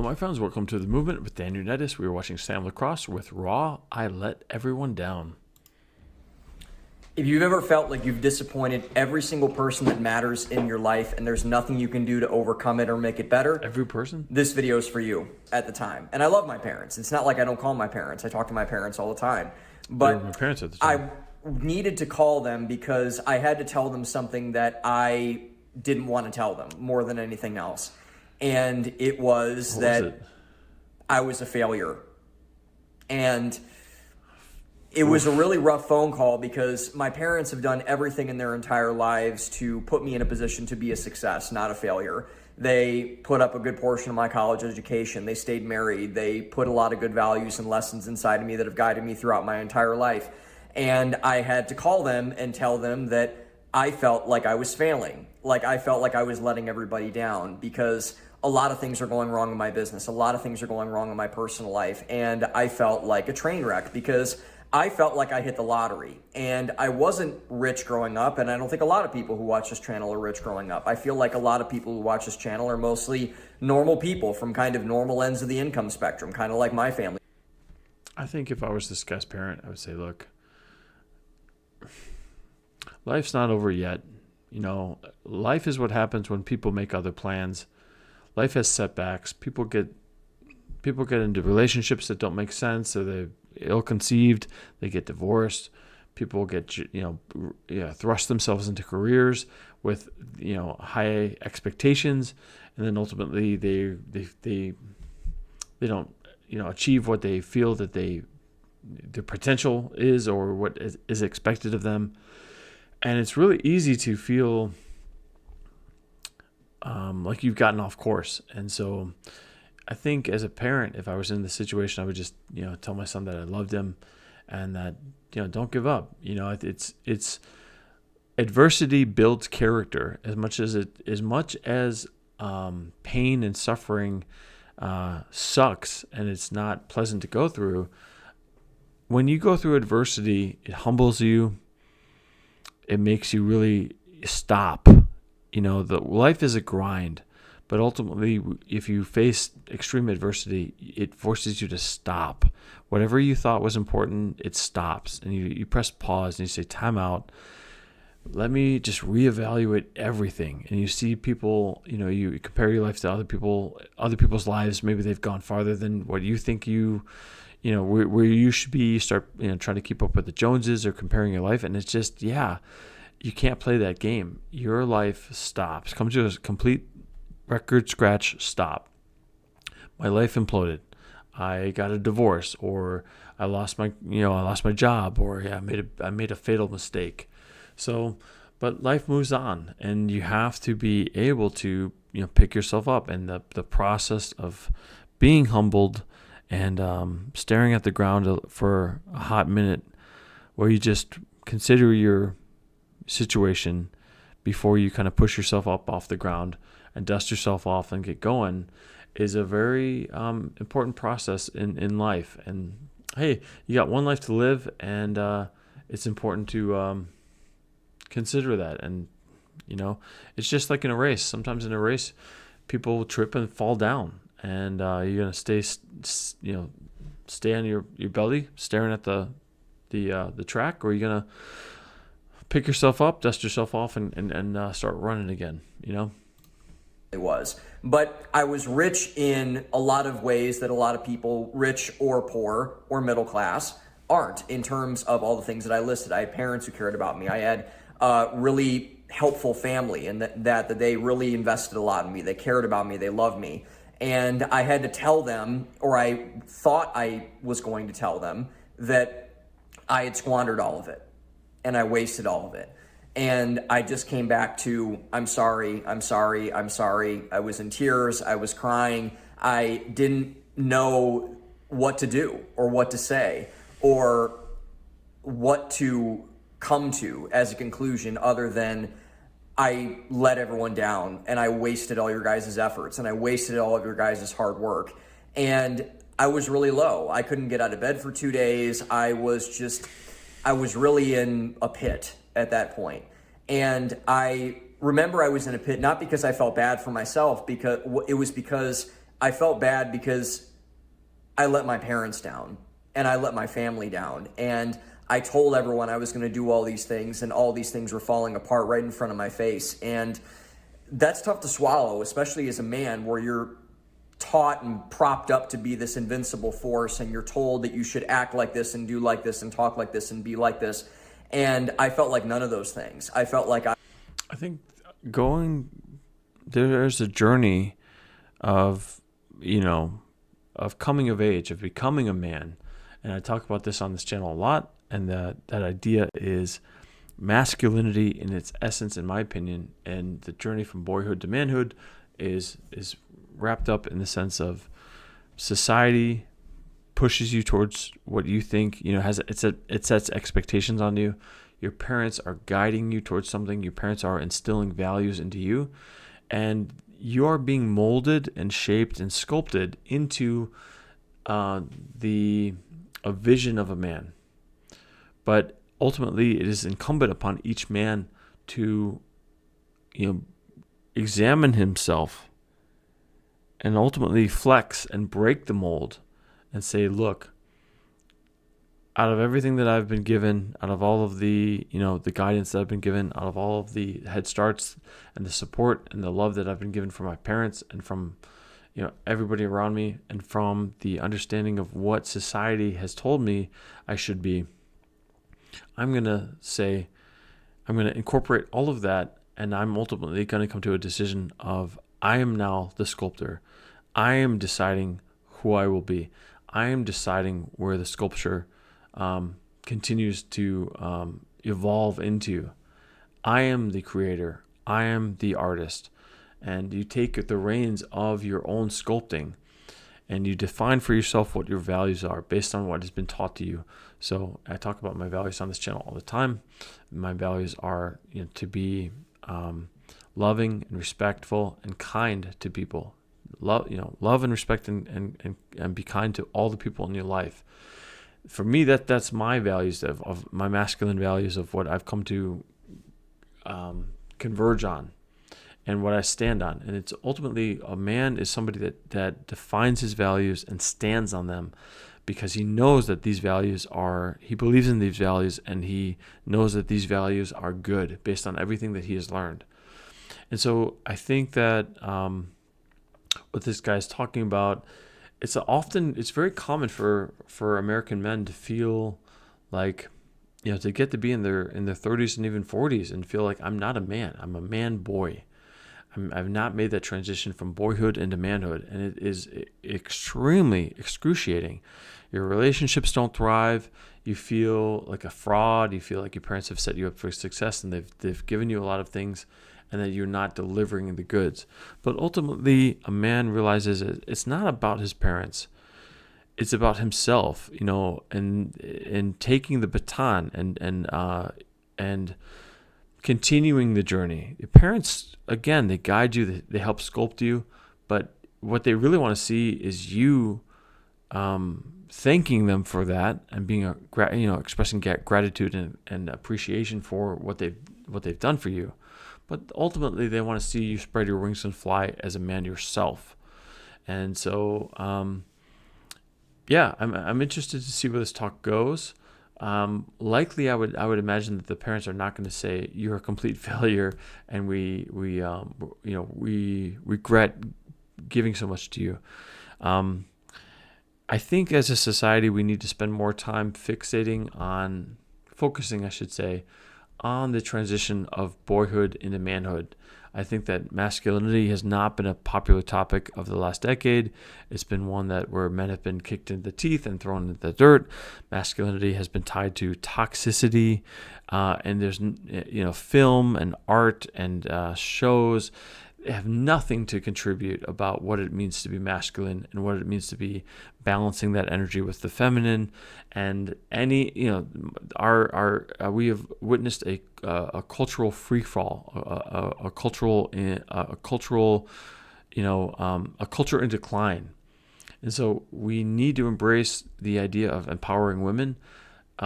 Hello, my friends. Welcome to The Movement with Daniel Nettis. We are watching Sam Lacrosse with Raw, I Let Everyone Down. If you've ever felt like you've disappointed every single person that matters in your life and there's nothing you can do to overcome it or make it better, Every person? this video is for you at the time. And I love my parents. It's not like I don't call my parents. I talk to my parents all the time. They But were my parents at the time. I needed to call them because I had to tell them something that I didn't want to tell them more than anything else. And it was I was a failure. And it was a really rough phone call because my parents have done everything in their entire lives to put me in a position to be a success, not a failure. They put up a good portion of my college education. They stayed married. They put a lot of good values and lessons inside of me that have guided me throughout my entire life. And I had to call them and tell them that I felt like I was failing. Like I felt like I was letting everybody down because a lot of things are going wrong in my business. A lot of things are going wrong in my personal life. And I felt like a train wreck because I felt like I hit the lottery. And I wasn't rich growing up, and I don't think a lot of people who watch this channel are rich growing up. I feel like a lot of people who watch this channel are mostly normal people from kind of normal ends of the income spectrum, kind of like my family. I think if I was this guy's parent, I would say, look, life's not over yet. You know, life is what happens when people make other plans. Life has setbacks. People get into relationships that don't make sense, or they're ill-conceived. They get divorced. People get thrust themselves into careers with high expectations, and then ultimately they don't achieve what they feel that their potential is or what is expected of them. And it's really easy to feel like you've gotten off course. And so I think as a parent, if I was in this situation, I would just, tell my son that I loved him and that, don't give up. It's adversity builds character as much as pain and suffering sucks and it's not pleasant to go through. When you go through adversity, it humbles you. It makes you really stop. The life is a grind, but ultimately, if you face extreme adversity, it forces you to stop. Whatever you thought was important, it stops, and you press pause and you say, "Time out. Let me just reevaluate everything." And you see people, you compare your life to other people's lives. Maybe they've gone farther than what you think where you should be. You start, trying to keep up with the Joneses or comparing your life, and it's just, you can't play that game. Your life stops, comes to a complete record scratch stop. My life imploded. I got a divorce, or I lost my job, or I made a fatal mistake. So, but life moves on, and you have to be able to pick yourself up. And the process of being humbled and staring at the ground for a hot minute, where you just consider your situation before you kind of push yourself up off the ground and dust yourself off and get going, is a very important process in life. And hey, you got one life to live, and it's important to consider that. And it's just like in a race. Sometimes in a race, people trip and fall down, and you're gonna stay on your belly staring at the track, or you're gonna pick yourself up, dust yourself off, and start running again. It was. But I was rich in a lot of ways that a lot of people, rich or poor or middle class, aren't, in terms of all the things that I listed. I had parents who cared about me. I had really helpful family, and that they really invested a lot in me. They cared about me. They loved me. And I had to tell them, or I thought I was going to tell them, that I had squandered all of it and I wasted all of it. And I just came back to, I'm sorry. I was in tears. I was crying. I didn't know what to do or what to say or what to come to as a conclusion, other than I let everyone down and I wasted all your guys' efforts and I wasted all of your guys' hard work. And I was really low. I couldn't get out of bed for 2 days. I was really in a pit at that point. And I remember I was in a pit, not because I felt bad for myself, because I felt bad because I let my parents down and I let my family down. And I told everyone I was going to do all these things, and all these things were falling apart right in front of my face. And that's tough to swallow, especially as a man, where you're taught and propped up to be this invincible force, and you're told that you should act like this and do like this and talk like this and be like this. And I felt like none of those things. I felt like I think going there's a journey of, of coming of age, of becoming a man. And I talk about this on this channel a lot. And that idea is masculinity in its essence, in my opinion, and the journey from boyhood to manhood is wrapped up in the sense of society pushes you towards what you think, it sets expectations on you. Your parents are guiding you towards something. Your parents are instilling values into you, and you are being molded and shaped and sculpted into a vision of a man. But ultimately, it is incumbent upon each man to, examine himself and ultimately flex and break the mold and say, look, out of everything that I've been given, out of all of the, the guidance that I've been given, out of all of the head starts and the support and the love that I've been given from my parents and from, everybody around me, and from the understanding of what society has told me I should be, I'm going to incorporate all of that, and I'm ultimately going to come to a decision of, I am now the sculptor. I am deciding who I will be. I am deciding where the sculpture continues to evolve into. I am the creator. I am the artist. And you take the reins of your own sculpting, and you define for yourself what your values are based on what has been taught to you. So I talk about my values on this channel all the time. My values are to be loving and respectful and kind to people. Love and respect and be kind to all the people in your life. For me, that's my values of my masculine values, of what I've come to converge on and what I stand on. And it's ultimately, a man is somebody that defines his values and stands on them, because he knows that he believes in these values, and he knows that these values are good based on everything that he has learned. And so I think that what this guy is talking about, it's very common for American men to feel like, to get to be in their 30s and even 40s and feel like, I'm not a man, I'm a man boy. I've not made that transition from boyhood into manhood, and it is extremely excruciating. Your relationships don't thrive. You feel like a fraud. You feel like your parents have set you up for success, and they've given you a lot of things, and that you're not delivering the goods. But ultimately, a man realizes it's not about his parents. It's about himself, and taking the baton and continuing the journey. Your parents, again, they guide you, they help sculpt you, but what they really want to see is you thanking them for that, and being expressing gratitude and appreciation for what they've done for you. But ultimately, they want to see you spread your wings and fly as a man yourself. And so, I'm interested to see where this talk goes. Likely, I would imagine that the parents are not going to say, you're a complete failure, and we regret giving so much to you. I think as a society, we need to spend more time focusing, on the transition of boyhood into manhood. I think that masculinity has not been a popular topic of the last decade. It's been one where men have been kicked in the teeth and thrown into the dirt. Masculinity has been tied to toxicity, and there's film and art and shows have nothing to contribute about what it means to be masculine and what it means to be balancing that energy with the feminine. And we have witnessed a cultural free fall, a culture in decline. And so we need to embrace the idea of empowering women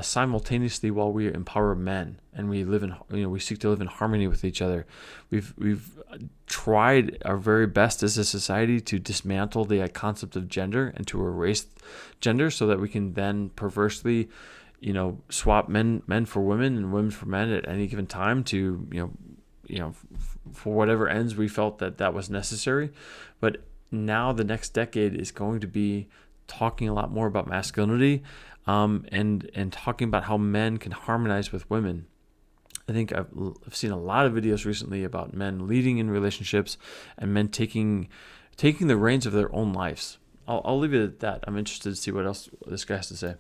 simultaneously while we empower men and we seek to live in harmony with each other. We've tried our very best as a society to dismantle the concept of gender and to erase gender so that we can then perversely, swap men for women and women for men at any given time to, for whatever ends we felt that was necessary. But now the next decade is going to be talking a lot more about masculinity, and talking about how men can harmonize with women. I think I've seen a lot of videos recently about men leading in relationships and men taking the reins of their own lives. I'll leave it at that. I'm interested to see what else this guy has to say.